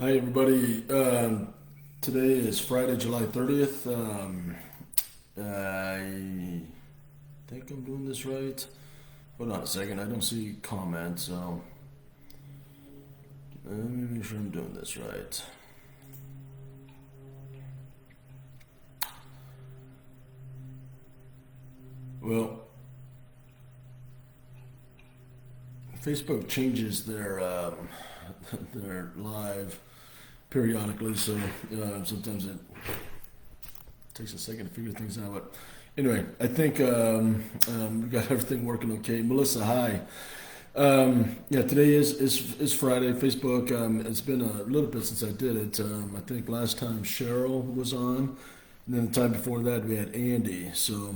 Hi, everybody. Today is Friday, July 30th. I think I'm doing this right. Hold on a second. I don't see comments, so let me make sure I'm doing this right. Well, Facebook changes their their live periodically, so sometimes it takes a second to figure things out. But anyway, I think we got everything working okay. Melissa, hi. Yeah, today is Friday. Facebook. It's been a little bit since I did it. I think last time Cheryl was on, and then the time before that we had Andy. So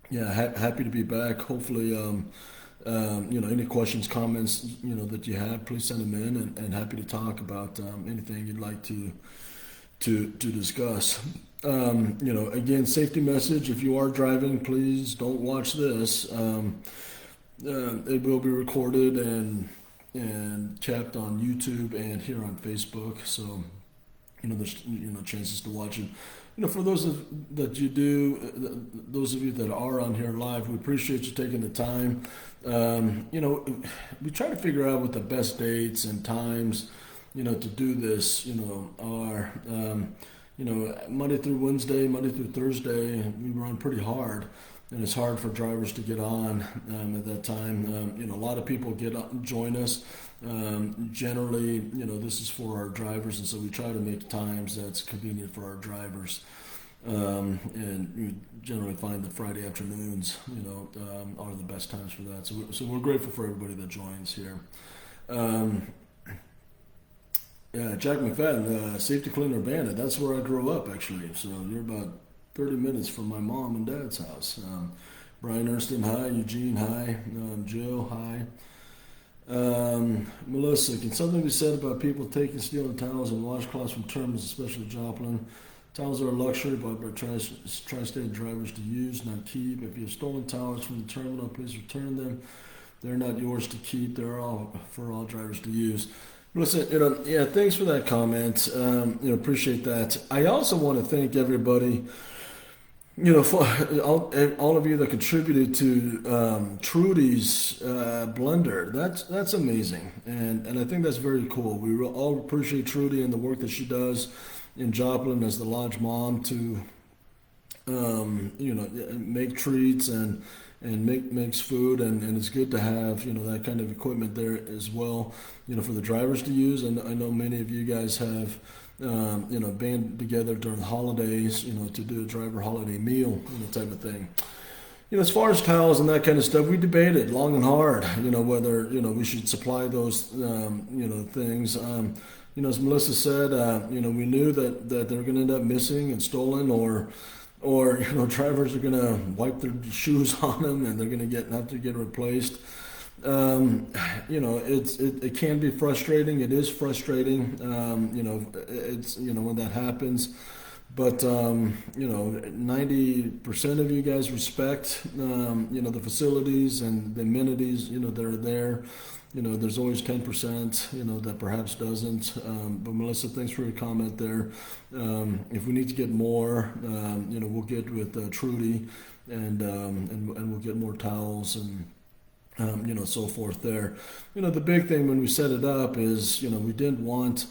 yeah, happy to be back. Hopefully, any questions, comments, that you have, please send them in, and happy to talk about anything you'd like to discuss. Again, safety message: if you are driving, please don't watch this. It will be recorded and kept on YouTube and here on Facebook. So there's chances to watch it. For that you do, those of you that are on here live, we appreciate you taking the time. We try to figure out what the best dates and times, to do this, are. Monday through Wednesday, Monday through Thursday, we run pretty hard, and it's hard for drivers to get on at that time. A lot of people join us. Generally, this is for our drivers, and so we try to make times that's convenient for our drivers. And we generally find that Friday afternoons, are the best times for that. So we're grateful for everybody that joins here. Yeah, Jack McFadden, Safety Cleaner Bandit. That's where I grew up, actually. So you're about 30 minutes from my mom and dad's house. Brian Ernstine, hi. Eugene, hi. Jill, hi. Melissa, can something be said about people taking stealing towels and washcloths from terminals, especially Joplin? Towels are a luxury, but by tri-state drivers to use, not keep. If you have stolen towels from the terminal, please return them. They're not yours to keep. They're all for all drivers to use. Listen, yeah, thanks for that comment. Appreciate that. I also want to thank everybody, for all of you that contributed to Trudy's blender. That's amazing, and I think that's very cool. We all appreciate Trudy and the work that she does in Joplin as the lodge mom to make treats and makes food, and it's good to have that kind of equipment there as well, for the drivers to use. And I know many of you guys have band together during the holidays, to do a driver holiday meal, type of thing. As far as towels and that kind of stuff, we debated long and hard, whether we should supply those things. As Melissa said, we knew that they were going to end up missing and stolen, or drivers are going to wipe their shoes on them and they're going to have to get replaced. It can be frustrating. It is frustrating. It's when that happens. But 90% of you guys respect the facilities and the amenities that are there. There's always 10% that perhaps doesn't. But Melissa, thanks for your comment there. If we need to get more, we'll get with Trudy, and we'll get more towels and so forth there. The big thing when we set it up is we didn't want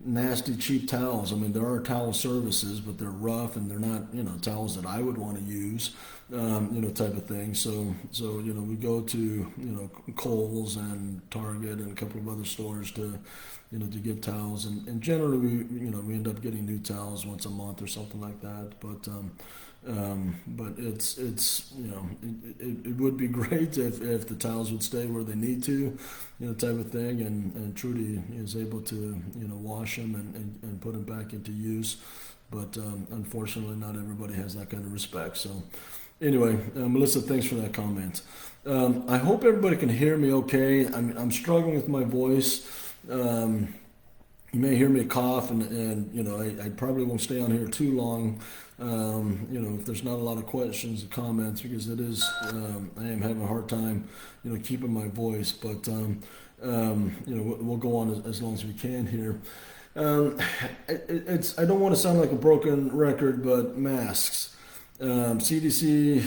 nasty cheap towels. I mean, there are towel services, but they're rough and they're not towels that I would want to use, type of thing. So we go to Kohl's and Target and a couple of other stores to get towels, and generally we end up getting new towels once a month or something like that. But it's it would be great if the towels would stay where they need to, type of thing, and Trudy is able to wash them and put them back into use. But unfortunately, not everybody has that kind of respect. So anyway, Melissa, thanks for that comment. I hope everybody can hear me okay. I'm struggling with my voice. You may hear me cough, and I probably won't stay on here too long. If there's not a lot of questions or comments, because it is, I am having a hard time, keeping my voice. But we'll go on as long as we can here. I don't want to sound like a broken record, but masks. CDC,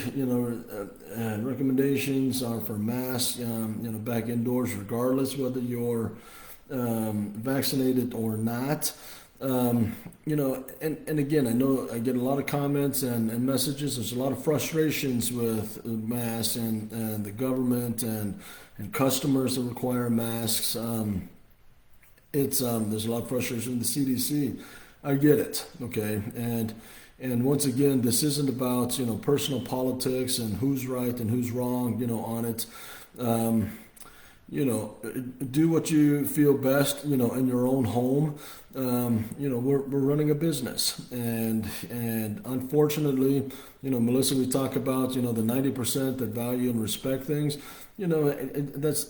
recommendations are for masks, back indoors, regardless whether you're vaccinated or not. And again, I know I get a lot of comments and messages. There's a lot of frustrations with masks and the government and customers that require masks. There's a lot of frustration with the CDC. I get it, okay, and once again, this isn't about personal politics and who's right and who's wrong, on it. Do what you feel best, in your own home. We're running a business, and unfortunately, Melissa, we talk about the 90% that value and respect things. That's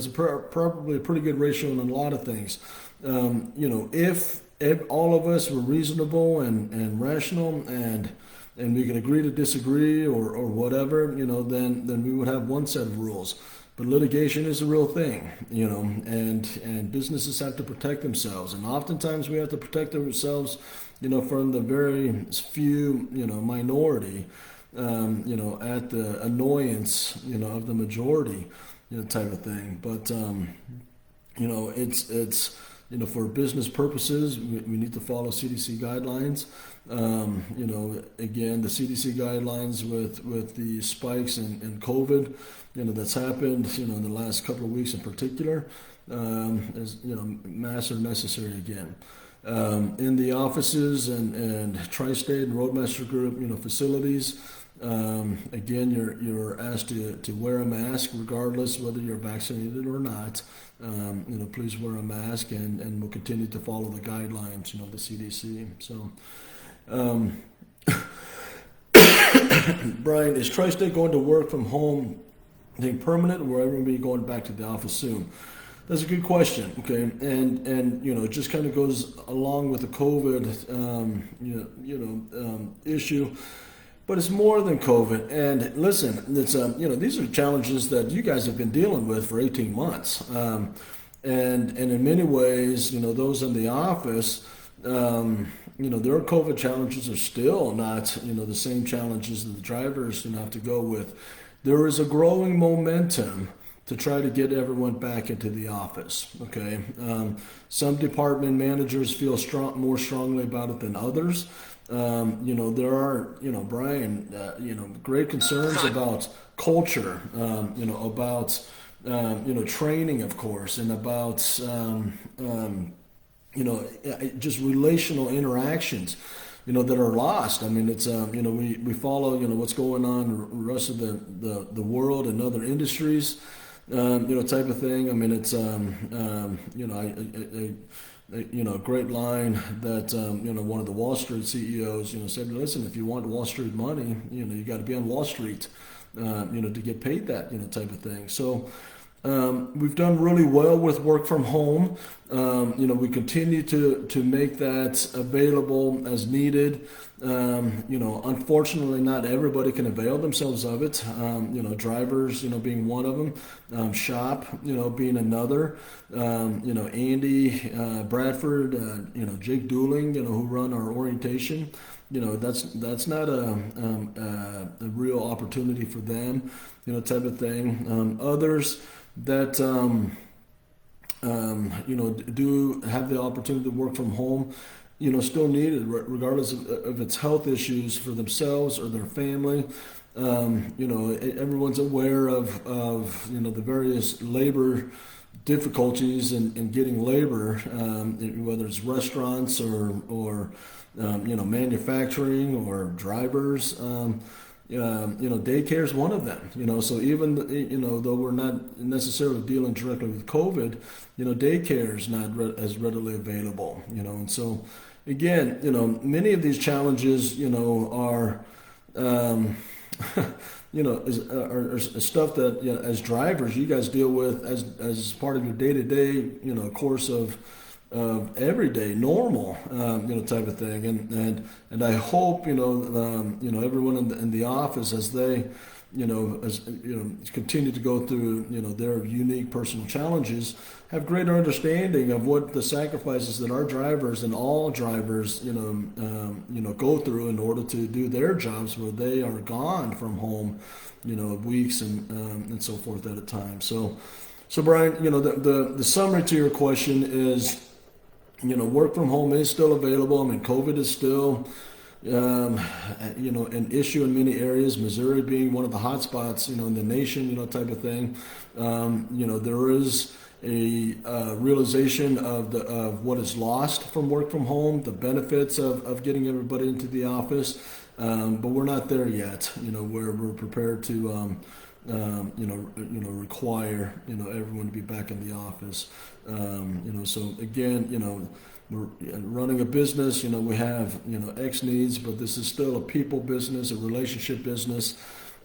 probably a pretty good ratio in a lot of things. If all of us were reasonable and rational and we can agree to disagree or whatever, then we would have one set of rules. But litigation is a real thing, and businesses have to protect themselves. And oftentimes we have to protect ourselves, from the very few, minority, at the annoyance, of the majority, type of thing. But, it's for business purposes, we need to follow CDC guidelines. Again, the CDC guidelines with the spikes in COVID, that's happened, in the last couple of weeks in particular, masks are necessary again. In the offices and Tri-State and Roadmaster Group, facilities, again, you're asked to wear a mask regardless whether you're vaccinated or not. Please wear a mask, and we'll continue to follow the guidelines, of the CDC. So, Brian, is Tri-State going to work from home, I think, permanent, or will everyone be going back to the office soon? That's a good question. Okay, and it just kind of goes along with the COVID, issue. But it's more than COVID. And listen, it's these are challenges that you guys have been dealing with for 18 months. And in many ways, those in the office, their COVID challenges are still not, the same challenges that the drivers have to go with. There is a growing momentum to try to get everyone back into the office. Okay, some department managers feel more strongly about it than others. There are, Brian, great concerns about culture, about, training, of course, and about, just relational interactions, that are lost. I mean, it's, we follow, what's going on in the rest of the world and other industries, type of thing. I mean, it's, a great line that, one of the Wall Street CEOs, said, listen, if you want Wall Street money, you got to be on Wall Street, to get paid that, type of thing. So, we've done really well with work from home. We continue to make that available as needed. Unfortunately, not everybody can avail themselves of it. Drivers, being one of them, shop, being another. Andy, Bradford, Jake Dooling, who run our orientation. That's not a real opportunity for them, type of thing. Others that do have the opportunity to work from home, still need it, regardless of its health issues for themselves or their family. Everyone's aware of the various labor difficulties in getting labor, whether it's restaurants or manufacturing or drivers. Daycare is one of them. So even though we're not necessarily dealing directly with COVID, daycare is not as readily available. And so again, many of these challenges, are are stuff that as drivers you guys deal with as part of your day-to-day course of everyday normal type of thing, and I hope everyone in the office, as they as continue to go through, their unique personal challenges, have greater understanding of what the sacrifices that our drivers and all drivers, go through in order to do their jobs where they are gone from home, weeks and so forth at a time. So Brian, the summary to your question is, work from home is still available. I mean, COVID is still, an issue in many areas. Missouri being one of the hot spots, in the nation, type of thing. There is a realization of what is lost from work from home, the benefits of getting everybody into the office, but we're not there yet. Where we're prepared to. Require everyone to be back in the office. So again, we're running a business. We have X needs, but this is still a people business, a relationship business,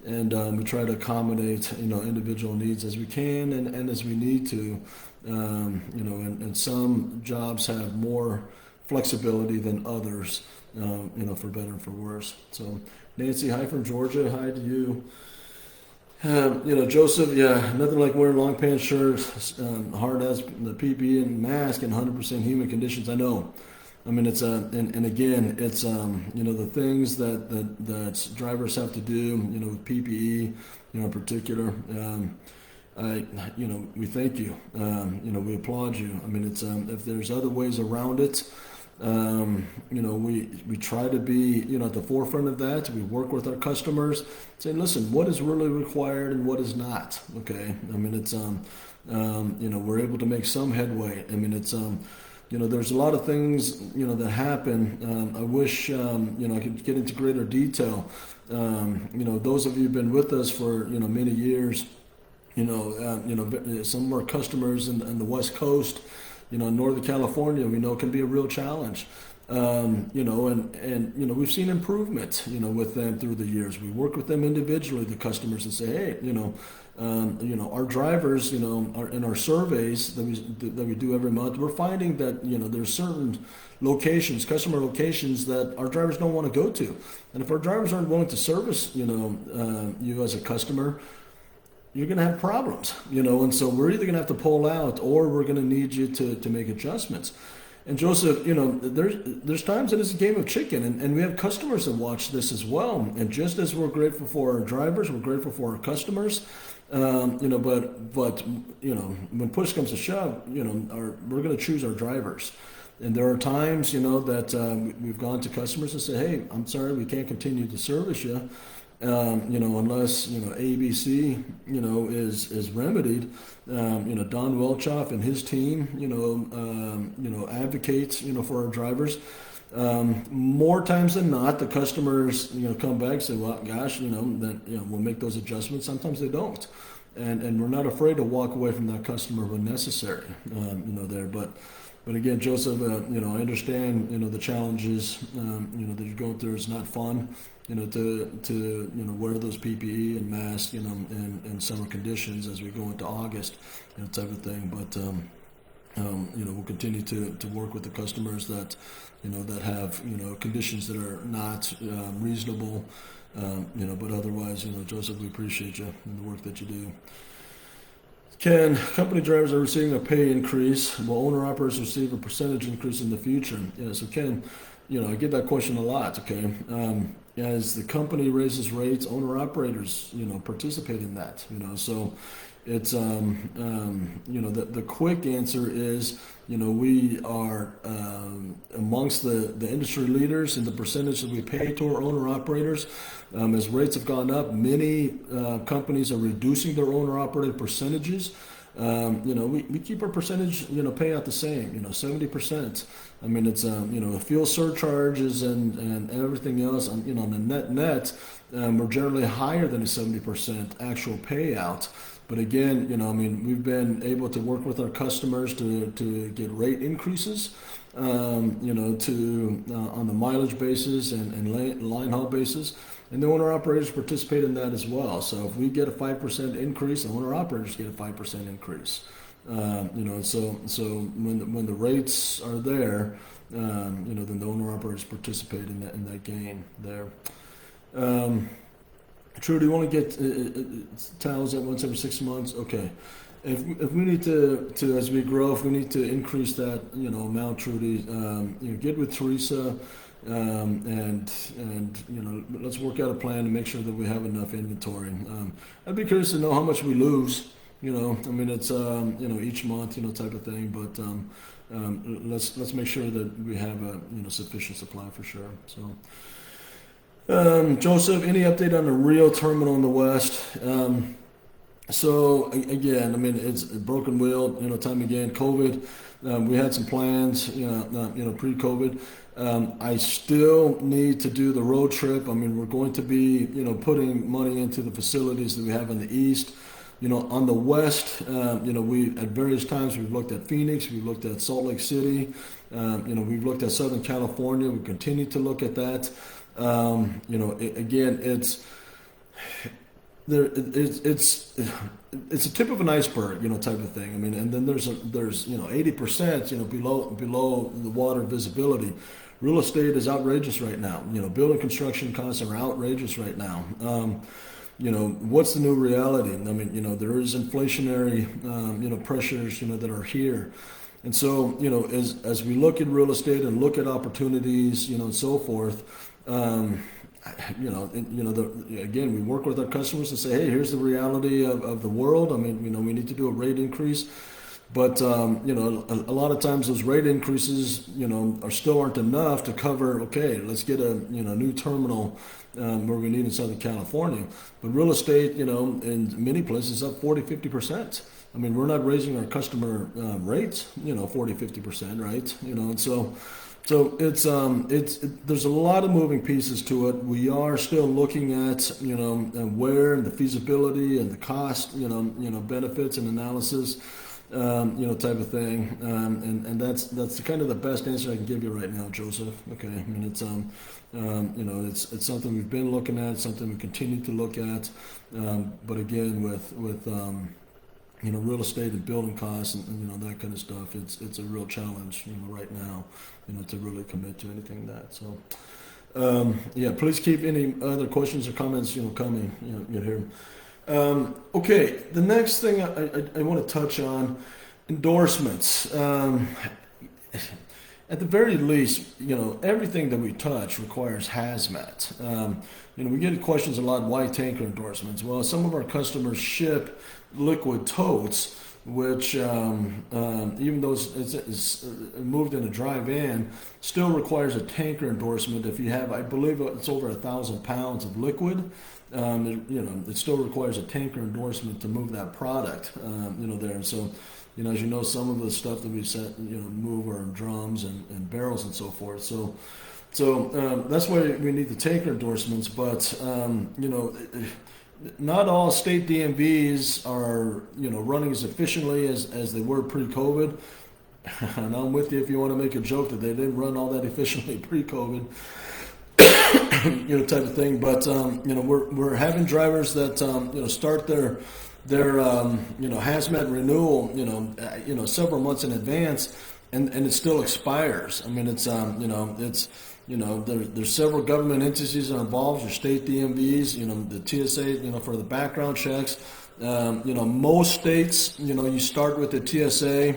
and we try to accommodate individual needs as we can and as we need to. And some jobs have more flexibility than others. For better and for worse. So Nancy, hi from Georgia. Hi to you. Joseph, nothing like wearing long pants, shirts, hard as the PPE and mask in 100% humid conditions. I know. I mean, it's and again, it's the things that drivers have to do, with PPE, in particular. We thank you. We applaud you. I mean, it's if there's other ways around it. We try to be, at the forefront of that. We work with our customers, saying, listen, what is really required and what is not. Okay. I mean, it's, we're able to make some headway. I mean, it's, there's a lot of things, that happen. I wish, I could get into greater detail. Those of you who've been with us for, many years, some of our customers in the West Coast, Northern California, we know can be a real challenge. And we've seen improvement, with them through the years. We work with them individually, the customers, and say, hey, our drivers, are in our surveys that we do every month. We're finding that, there's certain locations, customer locations that our drivers don't want to go to. And if our drivers aren't willing to service, you as a customer, you're going to have problems, and so we're either going to have to pull out or we're going to need you to make adjustments. And Joseph, there's times that it's a game of chicken, and we have customers that watch this as well. And just as we're grateful for our drivers, we're grateful for our customers, but when push comes to shove, we're going to choose our drivers. And there are times, that we've gone to customers and said, hey, I'm sorry, we can't continue to service you. Unless, ABC, is remedied, Don Welchoff and his team, advocates, for our drivers. More times than not, the customers, come back and say, well, gosh, then, we'll make those adjustments. Sometimes they don't. And we're not afraid to walk away from that customer when necessary, there. But again, Joseph, I understand, the challenges, that you're going through. It's not fun, to wear those PPE and masks, in summer conditions as we go into August, type of thing. But, we'll continue to work with the customers that, that have, conditions that are not reasonable, but otherwise, Joseph, we appreciate you and the work that you do. Ken, company drivers are receiving a pay increase. Will owner-operators receive a percentage increase in the future? Yeah, so Ken, I get that question a lot, okay? As the company raises rates, owner-operators, participate in that, So it's, the quick answer is, we are amongst the industry leaders in the percentage that we pay to our owner-operators. As rates have gone up, many companies are reducing their owner-operated percentages. We keep our percentage, payout the same, 70%. I mean, it's, fuel surcharges and everything else, on the net, we're generally higher than a 70% actual payout. But again, we've been able to work with our customers to get rate increases, on the mileage basis and line haul basis. And the owner-operators participate in that as well. So if we get a 5% increase, the owner-operators get a 5% increase. So when the rates are there, then the owner-operators participate in that gain there. True, do you want to get towels at once every 6 months? Okay. If we need to as we grow, if we need to increase that, amount, Trudy, get with Teresa, and let's work out a plan to make sure that we have enough inventory. I'd be curious to know how much we lose. I mean, it's each month, type of thing. But let's make sure that we have a sufficient supply for sure. So. Joseph, any update on the Rio terminal in the west? So again, I mean, it's a broken wheel, time again. COVID, we had some plans, pre-COVID. I still need to do the road trip. I mean, we're going to be, putting money into the facilities that we have in the east. On the west, we at various times we've looked at Phoenix, we've looked at Salt Lake City, we've looked at Southern California. We continue to look at that. Again, it's a tip of an iceberg, type of thing. I mean, and then there's 80%, below the water visibility. Real estate is outrageous right now. Building construction costs are outrageous right now. What's the new reality? I mean, there is inflationary, pressures, that are here. And so, as we look at real estate and look at opportunities, and so forth, again, we work with our customers and say, hey, here's the reality of the world. I mean, we need to do a rate increase. But, a lot of times those rate increases, aren't enough to cover, okay, let's get a, new terminal where we need in Southern California. But real estate, in many places up 40-50%. I mean, we're not raising our customer rates, 40-50%, right? And so it's there's a lot of moving pieces to it. We are still looking at where and the feasibility and the cost, benefits and analysis, type of thing. And that's kind of the best answer I can give you right now, Joseph. Okay, I mean it's it's something we've been looking at, something we continue to look at, but again with real estate and building costs and that kind of stuff, it's a real challenge, right now, to really commit to anything like that. So, please keep any other questions or comments, coming, here. Okay, the next thing I want to touch on, endorsements. At the very least, everything that we touch requires hazmat. We get questions a lot, why tanker endorsements? Well, some of our customers ship liquid totes, which even though it's moved in a dry van, still requires a tanker endorsement. If you have, I believe it's over 1,000 pounds of liquid, it still requires a tanker endorsement to move that product, there. And so, as you know, some of the stuff that we move are in drums and barrels and so forth. So that's why we need the tanker endorsements. But not all state DMVs are running as efficiently as they were pre-COVID. And I'm with you if you want to make a joke that they didn't run all that efficiently pre-COVID, type of thing. But we're having drivers that start their hazmat renewal several months in advance, and it still expires. I mean, it's there's several government entities that are involved, your state DMVs, the TSA, for the background checks. Most states, you start with the TSA,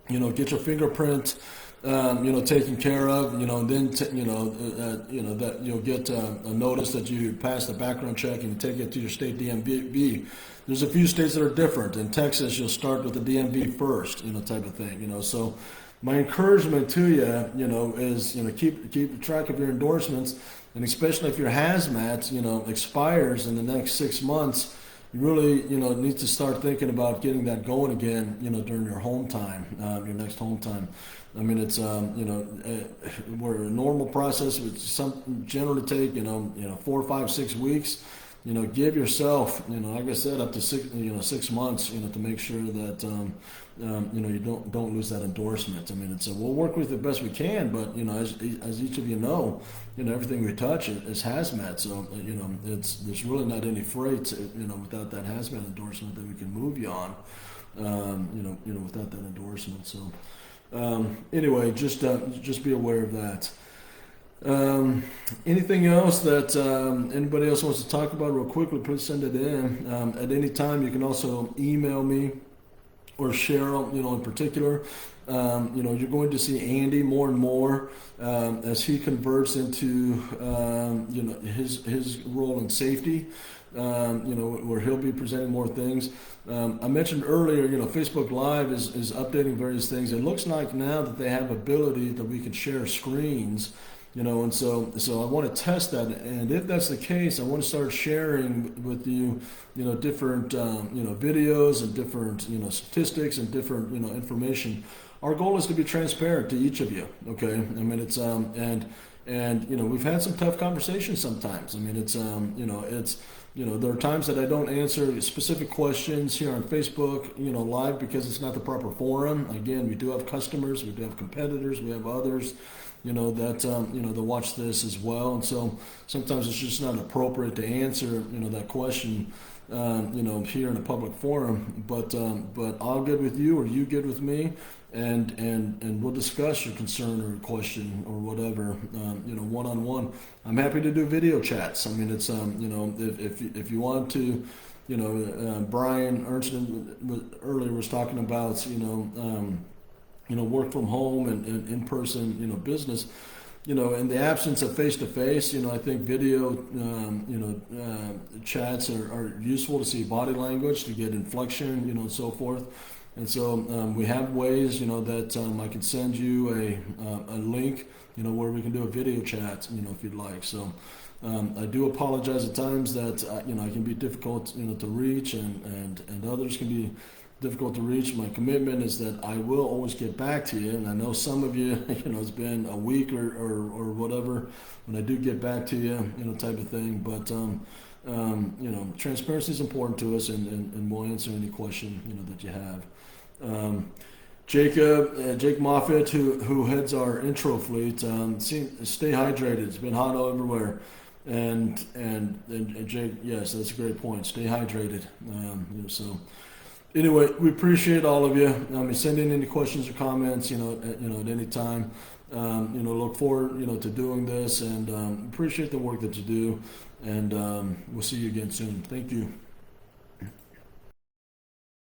get your fingerprint, taken care of, then, that you'll get a notice that you passed the background check and you take it to your state DMV. There's a few states that are different. In Texas, you'll start with the DMV first, type of thing, So my encouragement to you, is, keep track of your endorsements, and especially if your hazmat, expires in the next 6 months, you really, need to start thinking about getting that going again, during your home time, your next home time. I mean, it's, where a normal process would generally take, 4, 5, 6 weeks. Give yourself, like I said, up to 6 months, to make sure that, you don't lose that endorsement. I mean, we'll work with it the best we can, but, as each of you know, everything we touch is hazmat. So, there's really not any freight, without that hazmat endorsement that we can move you on, without that endorsement. So, anyway, just be aware of that. Anything else that anybody else wants to talk about real quickly, please send it in. At any time, you can also email me or Cheryl, in particular. You're going to see Andy more and more as he converts into, his role in safety, where he'll be presenting more things. I mentioned earlier, Facebook Live is updating various things. It looks like now that they have ability that we can share screens, and so I want to test that. And if that's the case, I want to start sharing with you, different, videos and different, statistics and different, information. Our goal is to be transparent to each of you. Okay. I mean, it's, and we've had some tough conversations sometimes. I mean, it's, there are times that I don't answer specific questions here on Facebook, live because it's not the proper forum. Again, we do have customers, we do have competitors, we have others, that watch this as well. And so sometimes it's just not appropriate to answer, that question, here in a public forum. But I'll get with you or you get with me, and we'll discuss your concern or question or whatever, one-on-one. I'm happy to do video chats. I mean, it's, if you want to, Brian Ernst earlier was talking about, work from home and in-person, business. In the absence of face-to-face, I think video, chats are useful to see body language, to get inflection, and so forth. And so we have ways, that I can send you a link, where we can do a video chat, if you'd like. So I do apologize at times that, I can be difficult, to reach, and others can be difficult to reach. My commitment is that I will always get back to you, and I know some of you, it's been a week or whatever when I do get back to you, type of thing. But transparency is important to us, and we'll answer any question that you have. Jake Moffitt, who heads our intro fleet, stay hydrated. It's been hot all everywhere. And Jake, yes, that's a great point. Stay hydrated. So. Anyway, we appreciate all of you. Send in any questions or comments, at any time. Look forward, to doing this, and appreciate the work that you do. And we'll see you again soon. Thank you.